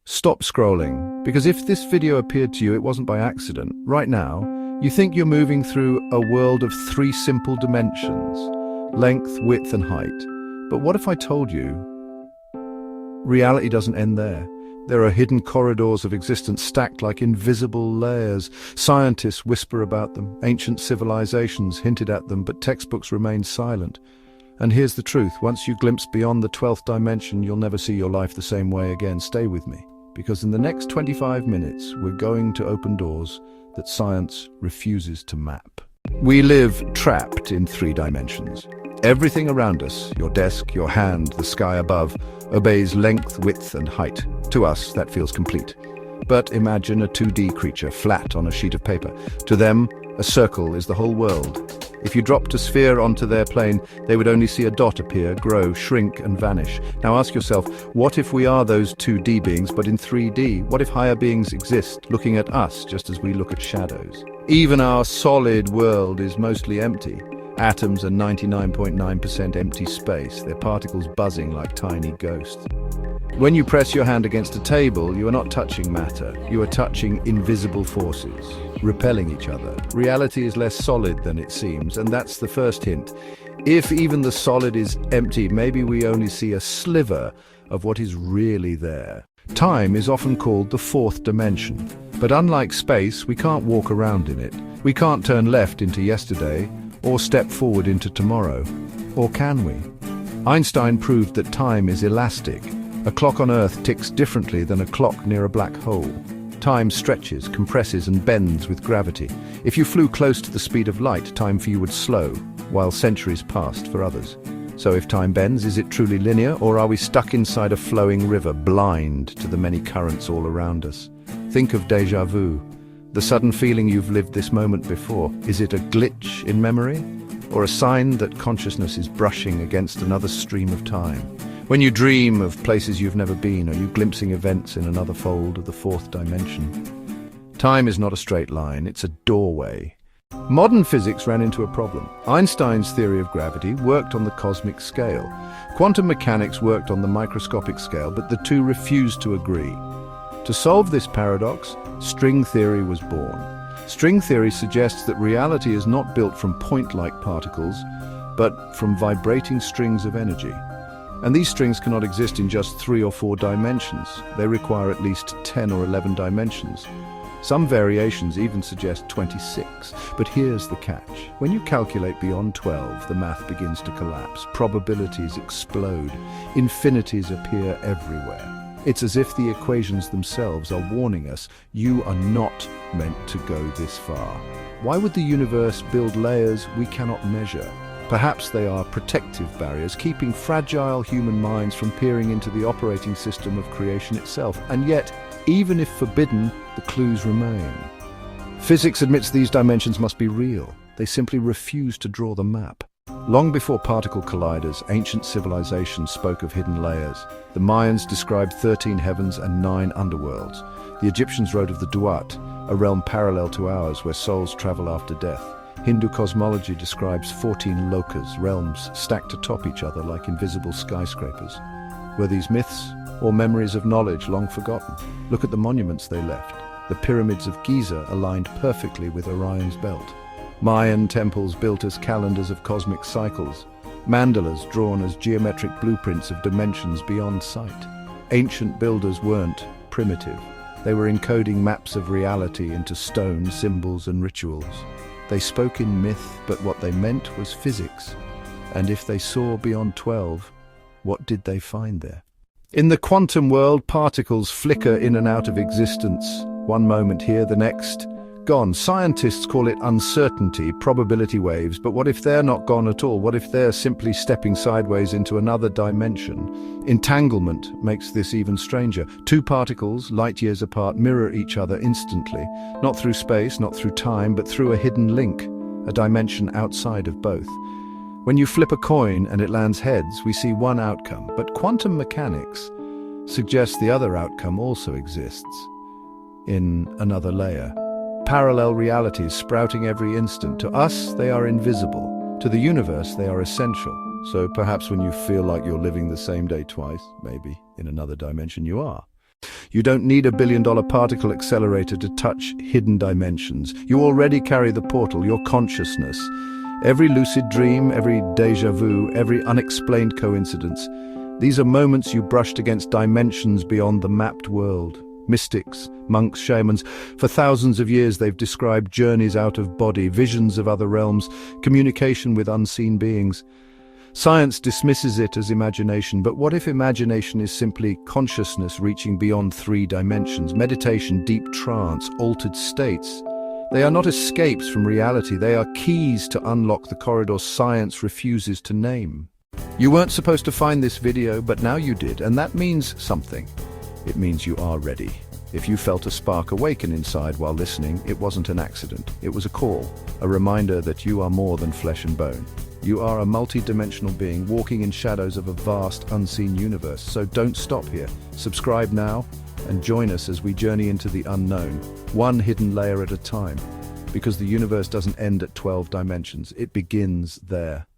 Stop scrolling, because if this video appeared to you, it wasn't by accident. Right now, you think you're moving through a world of three simple dimensions: length, width, and height. But what if I told you reality doesn't end there? There are hidden corridors of existence stacked like invisible layers. Scientists whisper about them, ancient civilizations hinted at them, but textbooks remain silent. And here's the truth: once you glimpse beyond the 12th dimension, you'll never see your life the same way again. Stay with me, because in the next 25 minutes, we're going to open doors that science refuses to map. We live trapped in 3 dimensions. Everything around us, your desk, your hand, the sky above, obeys length, width, and height. To us, that feels complete. But imagine a 2D creature flat on a sheet of paper. To them, a circle is the whole world. If you dropped a sphere onto their plane, they would only see a dot appear, grow, shrink, and vanish. Now ask yourself, what if we are those 2D beings, but in 3D? What if higher beings exist, looking at us just as we look at shadows? Even our solid world is mostly empty. Atoms are 99.9% empty space, their particles buzzing like tiny ghosts. When you press your hand against a table, you are not touching matter. You are touching invisible forces, repelling each other. Reality is less solid than it seems, and that's the first hint. If even the solid is empty, maybe we only see a sliver of what is really there. Time is often called the 4th dimension, but unlike space, we can't walk around in it. We can't turn left into yesterday, or step forward into tomorrow. Or can we? Einstein proved that time is elastic. A clock on Earth ticks differently than a clock near a black hole. Time stretches, compresses, and bends with gravity. If you flew close to the speed of light, time for you would slow, while centuries passed for others. So if time bends, is it truly linear, or are we stuck inside a flowing river, blind to the many currents all around us? Think of déjà vu. The sudden feeling you've lived this moment before. Is it a glitch in memory, or a sign that consciousness is brushing against another stream of time? When you dream of places you've never been, are you glimpsing events in another fold of the 4th dimension? Time is not a straight line, it's a doorway. Modern physics ran into a problem. Einstein's theory of gravity worked on the cosmic scale. Quantum mechanics worked on the microscopic scale, but the two refused to agree. To solve this paradox, string theory was born. String theory suggests that reality is not built from point-like particles, but from vibrating strings of energy. And these strings cannot exist in just 3 or 4 dimensions. They require at least 10 or 11 dimensions. Some variations even suggest 26. But here's the catch. When you calculate beyond 12, the math begins to collapse. Probabilities explode. Infinities appear everywhere. It's as if the equations themselves are warning us, you are not meant to go this far. Why would the universe build layers we cannot measure? Perhaps they are protective barriers, keeping fragile human minds from peering into the operating system of creation itself. And yet, even if forbidden, the clues remain. Physics admits these dimensions must be real. They simply refuse to draw the map. Long before particle colliders, ancient civilizations spoke of hidden layers. The Mayans described 13 heavens and 9 underworlds. The Egyptians wrote of the Duat, a realm parallel to ours where souls travel after death. Hindu cosmology describes 14 lokas, realms stacked atop each other like invisible skyscrapers. Were these myths or memories of knowledge long forgotten? Look at the monuments they left. The pyramids of Giza aligned perfectly with Orion's belt. Mayan temples built as calendars of cosmic cycles. Mandalas drawn as geometric blueprints of dimensions beyond sight. Ancient builders weren't primitive. They were encoding maps of reality into stone, symbols, and rituals. They spoke in myth, but what they meant was physics. And if they saw beyond 12, what did they find there? In the quantum world, particles flicker in and out of existence. One moment here, the next gone. Scientists call it uncertainty, probability waves, but what if they're not gone at all? What if they're simply stepping sideways into another dimension? Entanglement makes this even stranger. 2 particles, light years apart, mirror each other instantly, not through space, not through time, but through a hidden link, a dimension outside of both. When you flip a coin and it lands heads, we see one outcome, but quantum mechanics suggests the other outcome also exists in another layer. Parallel realities sprouting every instant. To us, they are invisible. To the universe, they are essential. So perhaps when you feel like you're living the same day twice, maybe in another dimension you are. You don't need a billion-dollar particle accelerator to touch hidden dimensions. You already carry the portal, your consciousness. Every lucid dream, every déjà vu, every unexplained coincidence. These are moments you brushed against dimensions beyond the mapped world. Mystics, monks, shamans, for thousands of years they've described journeys out of body, visions of other realms, communication with unseen beings. Science dismisses it as imagination, but what if imagination is simply consciousness reaching beyond 3 dimensions? Meditation, deep trance, altered states. They are not escapes from reality, they are keys to unlock the corridors science refuses to name. You weren't supposed to find this video, but now you did, and that means something. It means you are ready. If you felt a spark awaken inside while listening, it wasn't an accident. It was a call, a reminder that you are more than flesh and bone. You are a multi-dimensional being walking in shadows of a vast, unseen universe. So don't stop here. Subscribe now and join us as we journey into the unknown, one hidden layer at a time. Because the universe doesn't end at 12 dimensions, it begins there.